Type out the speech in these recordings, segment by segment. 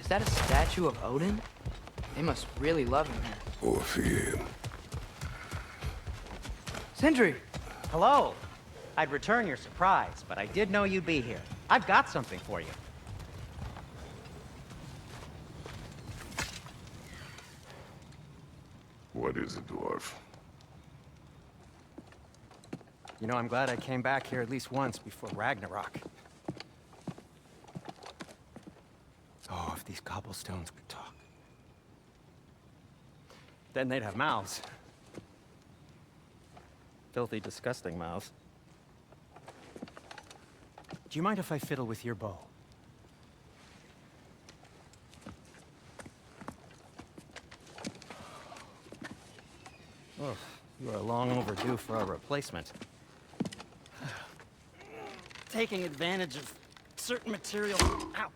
Is that a statue of Odin? They must really love him here. Or fear him. Sindri! Hello. I'd return your surprise, but I did know you'd be here. I've got something for you. What is it, dwarf? You know, I'm glad I came back here at least once before Ragnarok. Oh, if these cobblestones could talk. Then they'd have mouths. Filthy, disgusting mouths. Do you mind if I fiddle with your bow? Oh, you are long overdue for a replacement. Taking advantage of certain material. Ow!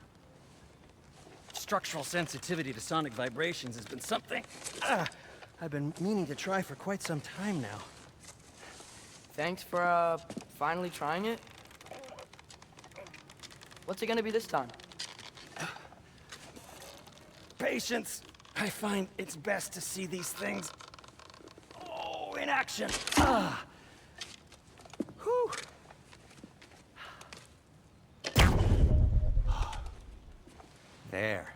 Structural sensitivity to sonic vibrations has been something I've been meaning to try for quite some time now. Thanks for, finally trying it. What's it gonna be this time? Patience. I find it's best to see these things, in action. Whew. There.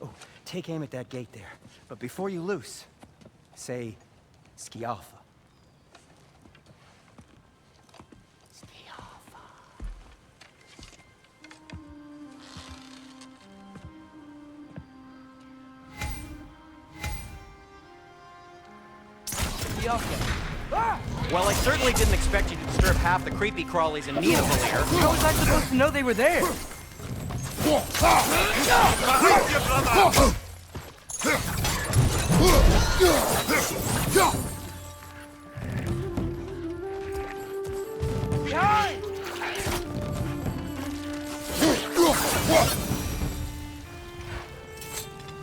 Oh, take aim at that gate there. But before you loose, say, Skialfa. Well, I certainly didn't expect you to disturb half the creepy crawlies in Nidavellir. How was I supposed to know they were there?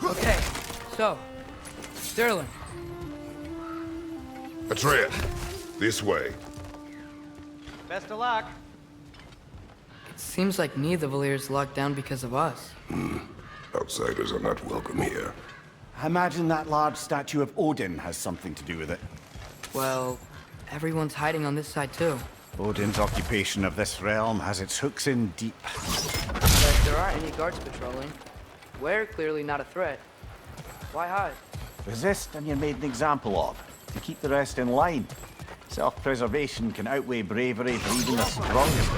Okay, so, Sterling. Atreus, this way. Best of luck. It seems like Nidavellir's locked down because of us. Outsiders are not welcome here. I imagine that large statue of Odin has something to do with it. Well, everyone's hiding on this side too. Odin's occupation of this realm has its hooks in deep. But there aren't any guards patrolling. We're clearly not a threat. Why hide? Resist and you're made an example of, to keep the rest in line. Self-preservation can outweigh bravery for even the strongest.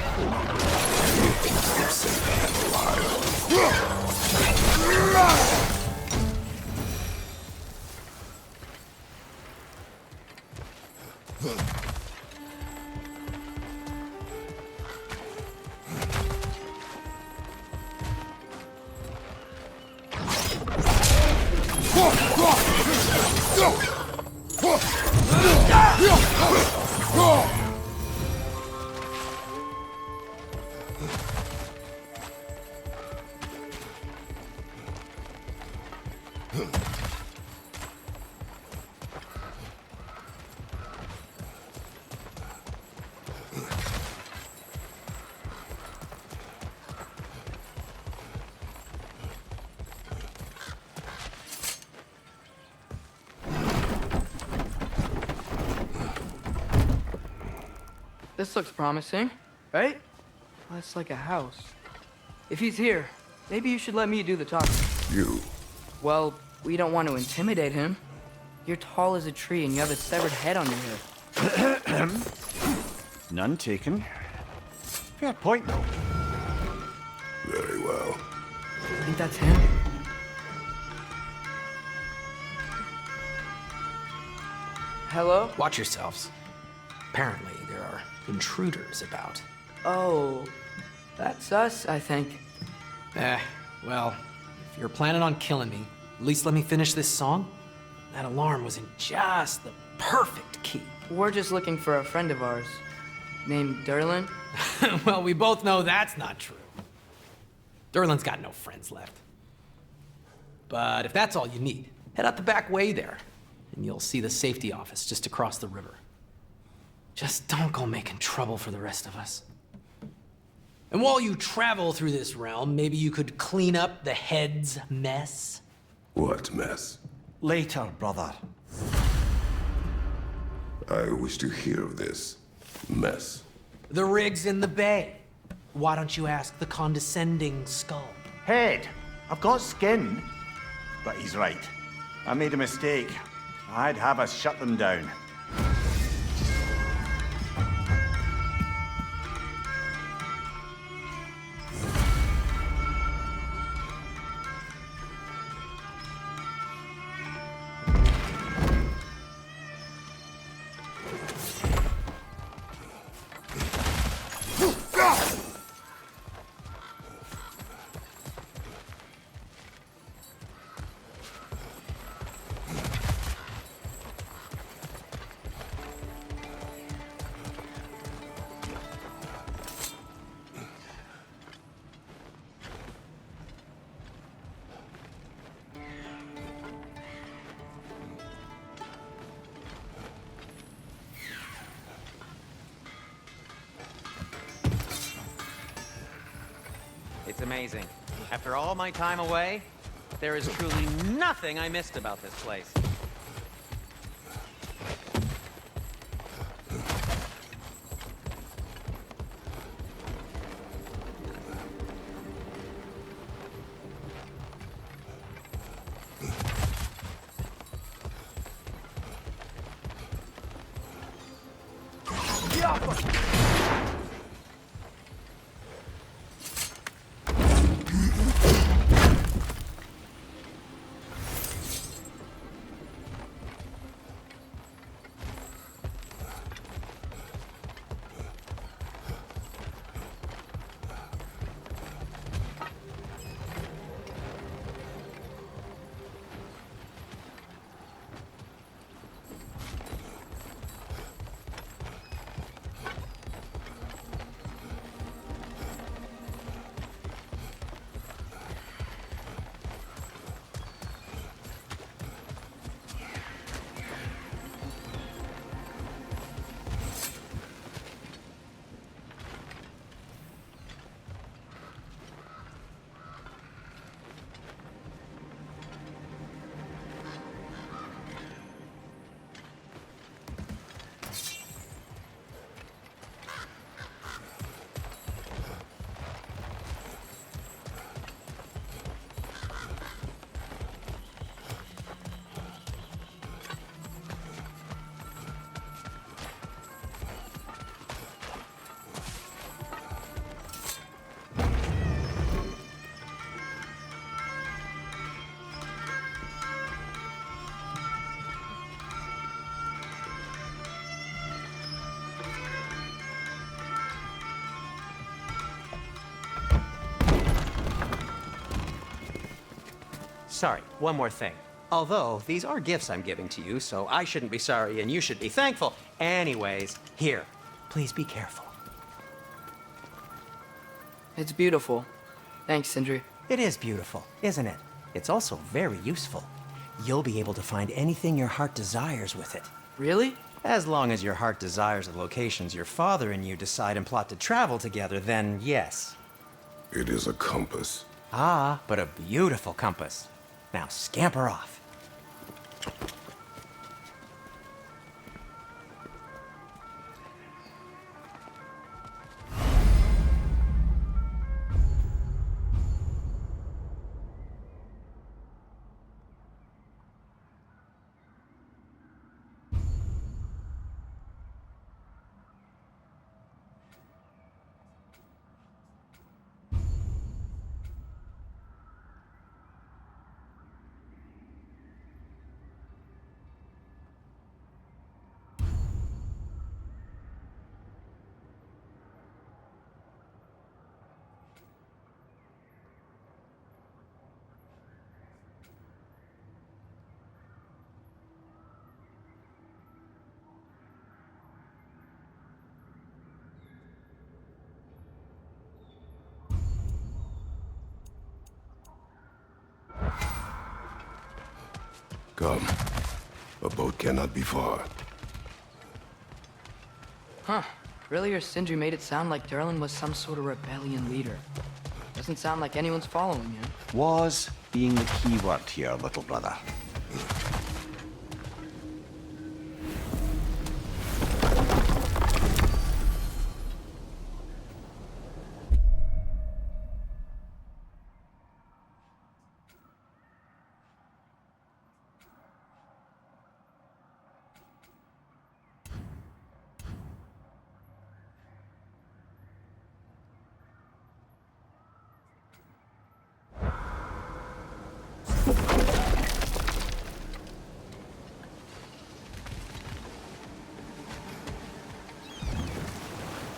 This looks promising, right? Well, it's like a house. If he's here, maybe you should let me do the talking. You. Well, we don't want to intimidate him. You're tall as a tree and you have a severed head on your head. None taken. Fair point, though. Very well. I think that's him. Hello? Watch yourselves. Apparently, there are intruders about. Oh, that's us, I think. Well, if you're planning on killing me, at least let me finish this song. That alarm was in just the perfect key. We're just looking for a friend of ours, named Derlin. Well, we both know that's not true. Derlin's got no friends left. But if that's all you need, head out the back way there, and you'll see the safety office just across the river. Just don't go making trouble for the rest of us. And while you travel through this realm, maybe you could clean up the head's mess? What mess? Later, brother. I wish to hear of this mess. The rig's in the bay. Why don't you ask the condescending skull? Head, I've got skin. But he's right. I made a mistake. I'd have us shut them down. It's amazing. After all my time away, there is truly nothing I missed about this place. Sorry, one more thing. Although, these are gifts I'm giving to you, so I shouldn't be sorry and you should be thankful. Anyways, here, please be careful. It's beautiful. Thanks, Sindri. It is beautiful, isn't it? It's also very useful. You'll be able to find anything your heart desires with it. Really? As long as your heart desires the locations your father and you decide and plot to travel together, then yes. It is a compass. Ah, but a beautiful compass. Now scamper off. Come. A boat cannot be far. Huh. Earlier, Sindri made it sound like Durlin was some sort of rebellion leader. Doesn't sound like anyone's following him. Was being the key word here, little brother.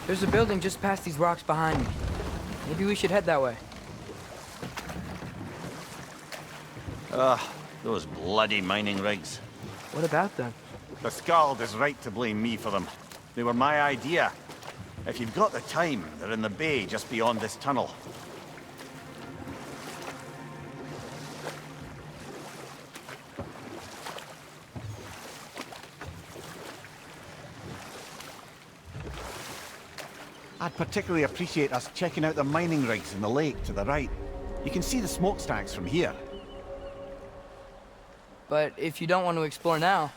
There's a building just past these rocks behind me. Maybe we should head that way. Those bloody mining rigs. What about them? The Skald is right to blame me for them. They were my idea. If you've got the time, they're in the bay just beyond this tunnel. I'd particularly appreciate us checking out the mining rigs in the lake to the right. You can see the smokestacks from here. But if you don't want to explore now,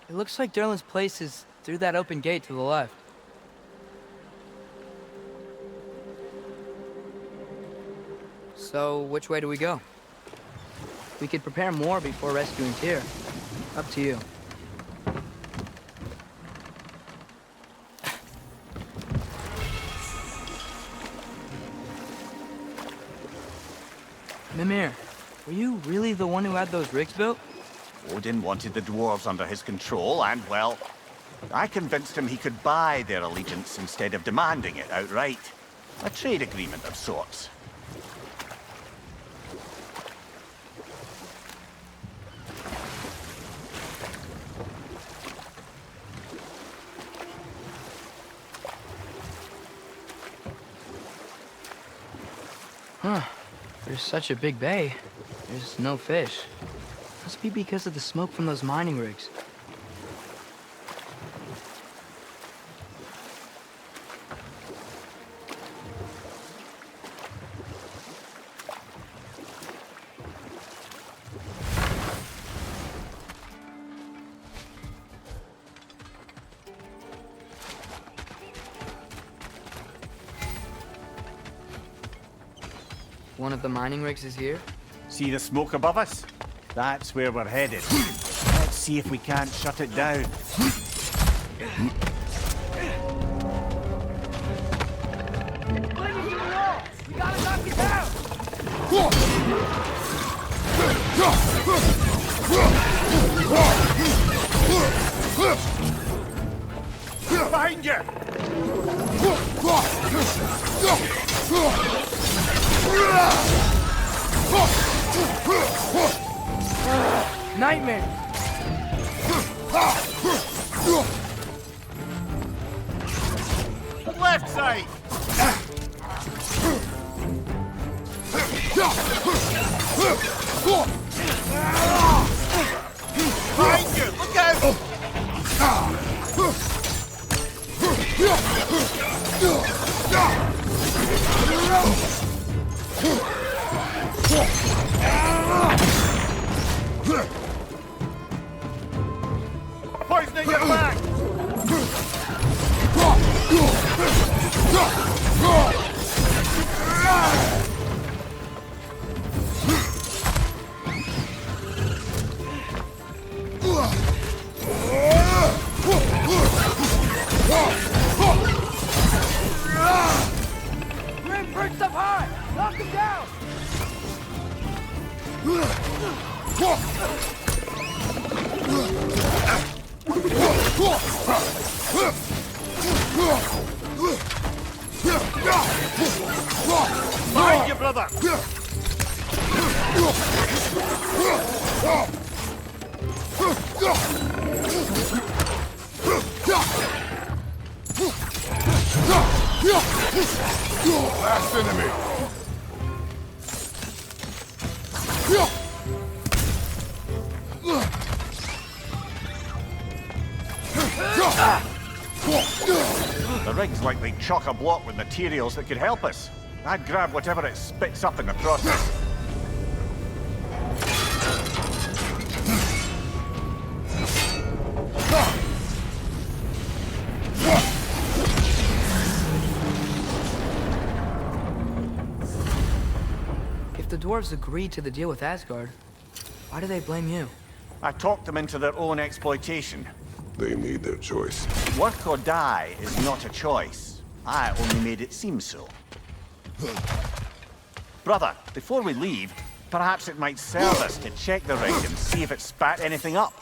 it looks like Durlin's place is through that open gate to the left. So, which way do we go? We could prepare more before rescuing Tyr. Up to you. Mimir, were you really the one who had those rigs built? Odin wanted the dwarves under his control, and, well, I convinced him he could buy their allegiance instead of demanding it outright. A trade agreement of sorts. Huh. There's such a big bay. There's no fish. Must be because of the smoke from those mining rigs. One of the mining rigs is here? See the smoke above us? That's where we're headed. Let's see if we can't shut it down. We gotta knock it down! Behind you! Nightmare! Left side! Behind you! Look out! Poisoning your back! Grim perched up high! Knock him down! Behind you, brother! Last enemy. The rig's likely chock-a-block with materials that could help us. I'd grab whatever it spits up in the process. If the dwarves agreed to the deal with Asgard, why do they blame you? I talked them into their own exploitation. They made their choice. Work or die is not a choice. I only made it seem so. Brother, before we leave, perhaps it might serve us to check the rig and see if it spat anything up.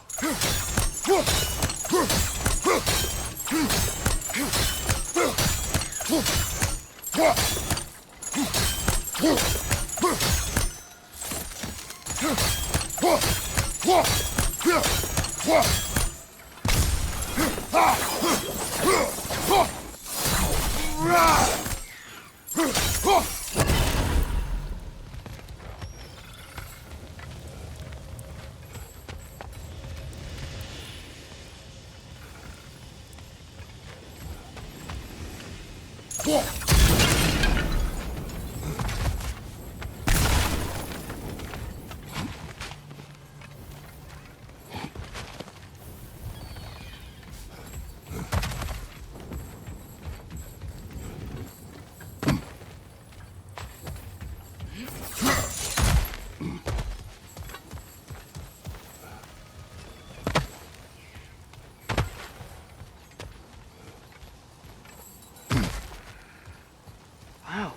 Wow,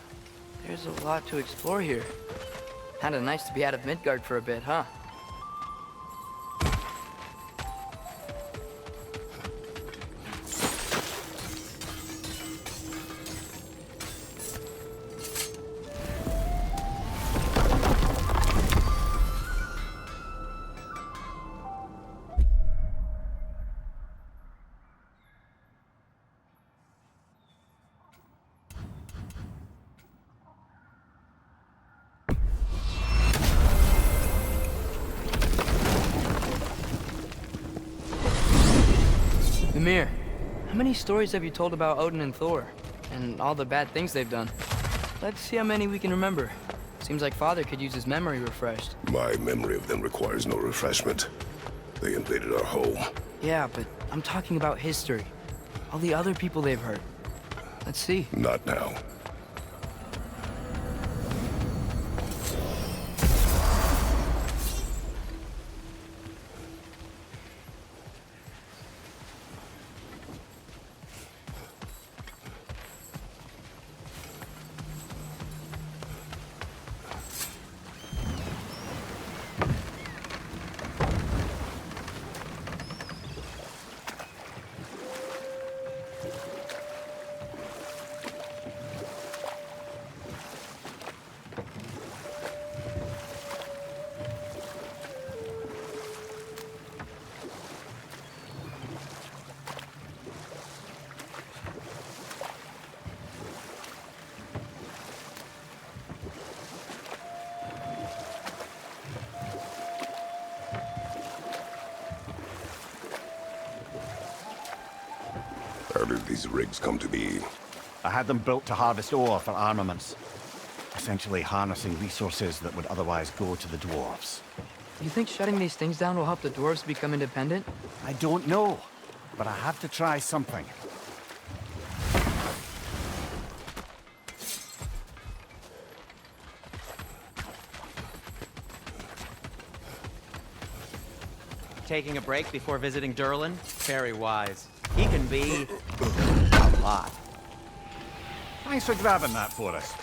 there's a lot to explore here. Kinda nice to be out of Midgard for a bit, huh? Mimir, how many stories have you told about Odin and Thor? And all the bad things they've done? Let's see how many we can remember. Seems like Father could use his memory refreshed. My memory of them requires no refreshment. They invaded our home. Yeah, but I'm talking about history. All the other people they've hurt. Let's see. Not now. How did these rigs come to be? I had them built to harvest ore for armaments. Essentially harnessing resources that would otherwise go to the dwarves. You think shutting these things down will help the dwarves become independent? I don't know, but I have to try something. Taking a break before visiting Durlin? Very wise. He can be a lot. Thanks for grabbing that for us.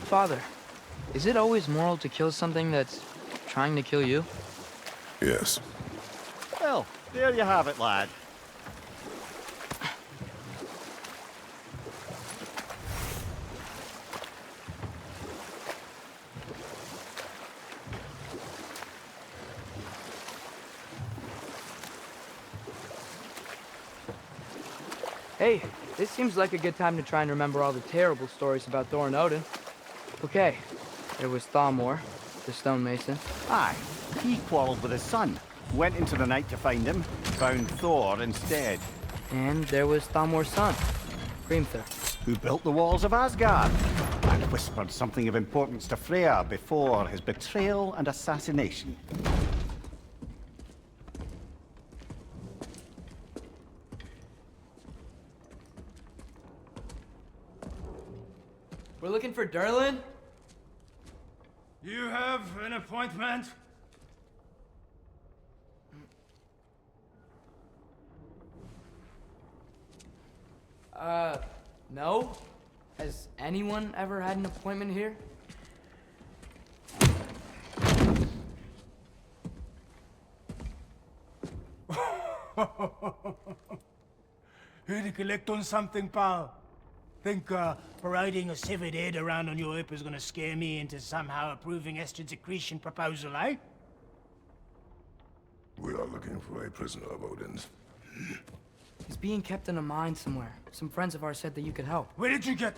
Father, is it always moral to kill something that's trying to kill you? Yes. Well, there you have it, lad. Hey, this seems like a good time to try and remember all the terrible stories about Thor and Odin. Okay, there was Thalmor, the stonemason. Aye, he quarreled with his son. Went into the night to find him, found Thor instead. And there was Thalmor's son, Grimthur. Who built the walls of Asgard, and whispered something of importance to Freya before his betrayal and assassination. We're looking for Durlin? You have an appointment? No? Has anyone ever had an appointment here? Here to collect on something, pal. Think parading a severed head around on your hip is gonna scare me into somehow approving estrogen secretion proposal, eh? We are looking for a prisoner of Odin's. He's being kept in a mine somewhere. Some friends of ours said that you could help. Where did you get...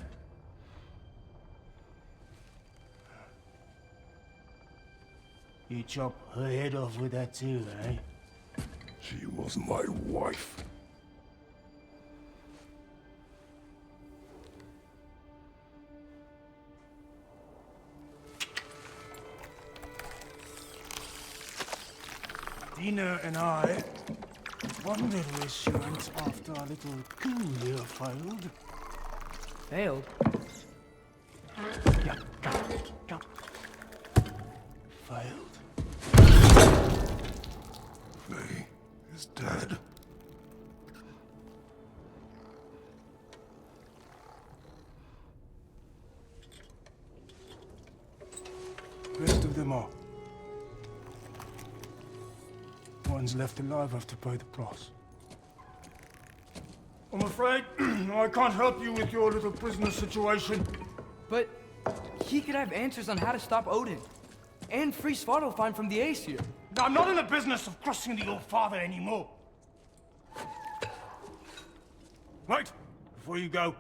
You chop her head off with that too, eh? She was my wife. Dina and I wondered where she went after our little coup here failed. Failed? Yeah, go. Failed. Faye is dead. Rest of them are. One's left alive have to pay the price. I'm afraid I can't help you with your little prisoner situation. But he could have answers on how to stop Odin. And free Svartalfheim from the Aesir. I'm not in the business of crossing the old father anymore. Right, before you go.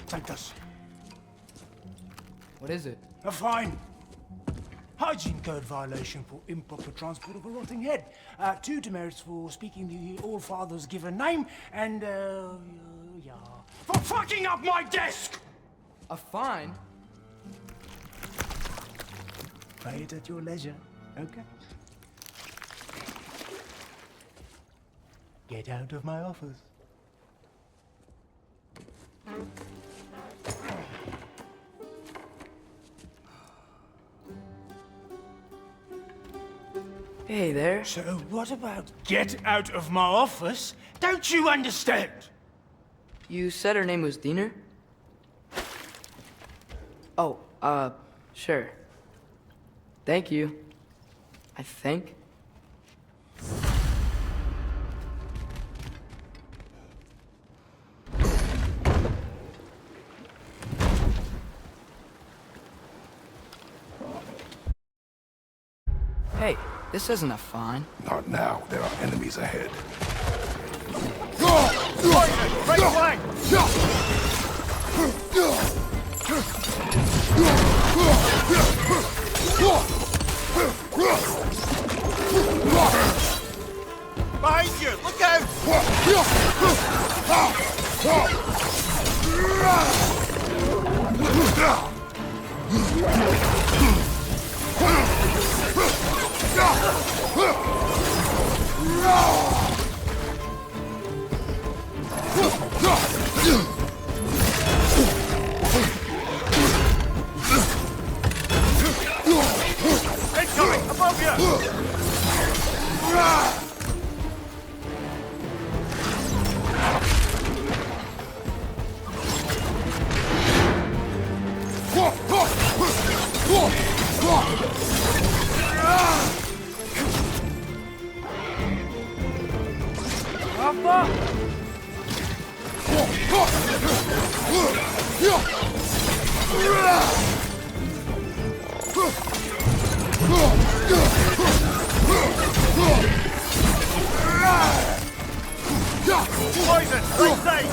Take this. What is it? A fine. Hygiene code violation for improper transport of a rotting head. 2 demerits for speaking the All-Father's given name, and, yeah. For fucking up my desk! A fine? Pay it at your leisure, okay? Get out of my office. Hey there. So what about get out of my office? Don't you understand? You said her name was Diener? Oh, sure. Thank you. I think. Hey, this isn't a fine. Not now. There are enemies ahead. Right flank! Behind you! Look out! Incoming! Above you! Poison! Right side!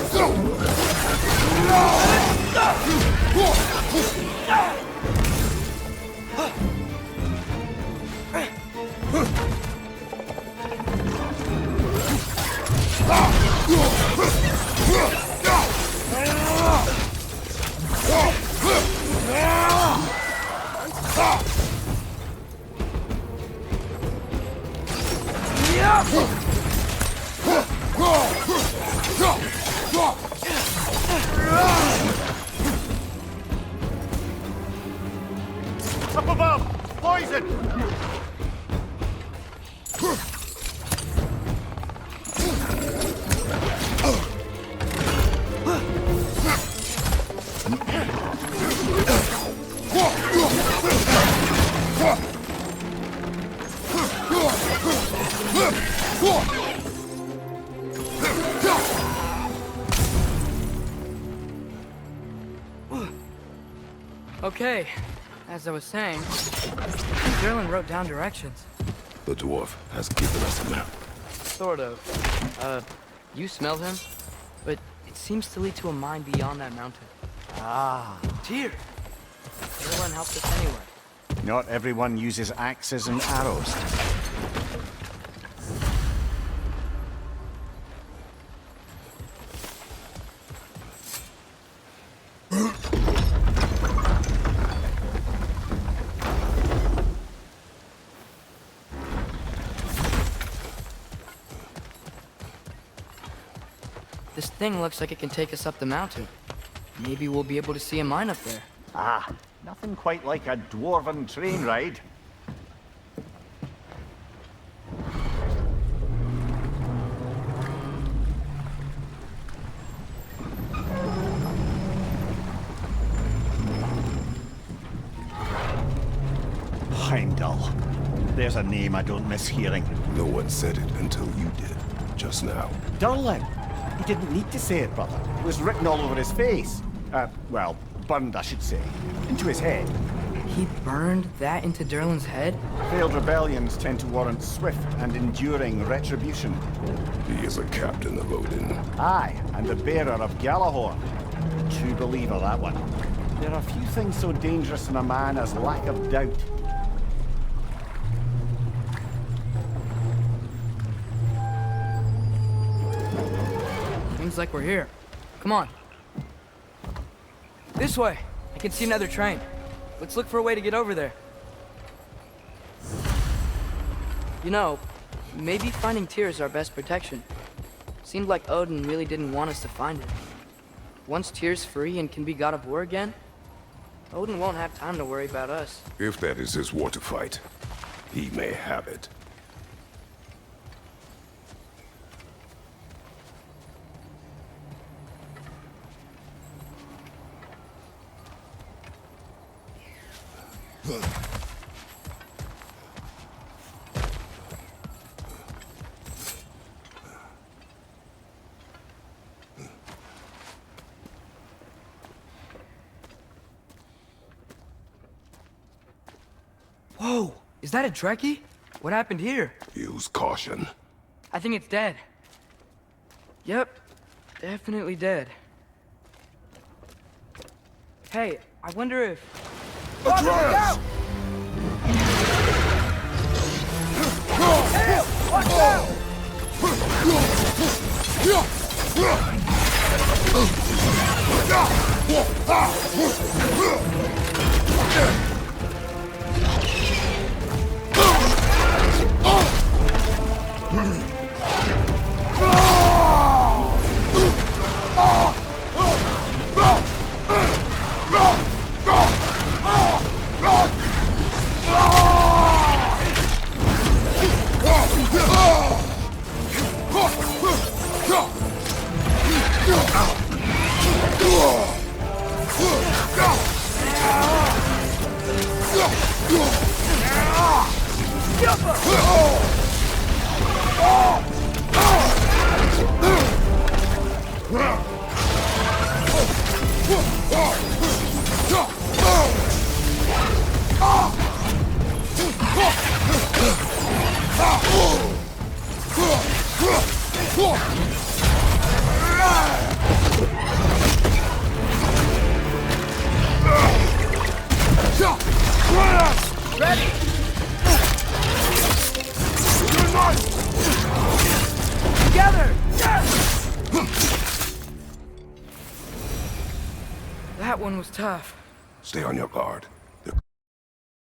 Up above! Poison! Okay, as I was saying, I think Derlin wrote down directions. The dwarf has given us a map. Sort of. You smelled him? But it seems to lead to a mine beyond that mountain. Ah. Tyr! Derlin helped us anyway. Not everyone uses axes and arrows. This thing looks like it can take us up the mountain. Maybe we'll be able to see a mine up there. Ah, nothing quite like a dwarven train ride. Heimdall. There's a name I don't miss hearing. No one said it until you did, just now. Durlin. He didn't need to say it, brother. It was written all over his face. Well, burned, I should say. Into his head. He burned that into Derlin's head? Failed rebellions tend to warrant swift and enduring retribution. He is a captain of Odin. Aye, and the bearer of Galahorn. True believer, that one. There are few things so dangerous in a man as lack of doubt. Seems like we're here. Come on. This way. I can see another train. Let's look for a way to get over there. You know, maybe finding Tyr is our best protection. Seemed like Odin really didn't want us to find it. Once Tyr's free and can be god of war again, Odin won't have time to worry about us. If that is his war to fight, he may have it. Whoa! Is that a Trekkie? What happened here? Use caution. I think it's dead. Yep, definitely dead. Hey, I wonder if... Atreus! Watch out! Ready! Together! That one was tough. Stay on your guard.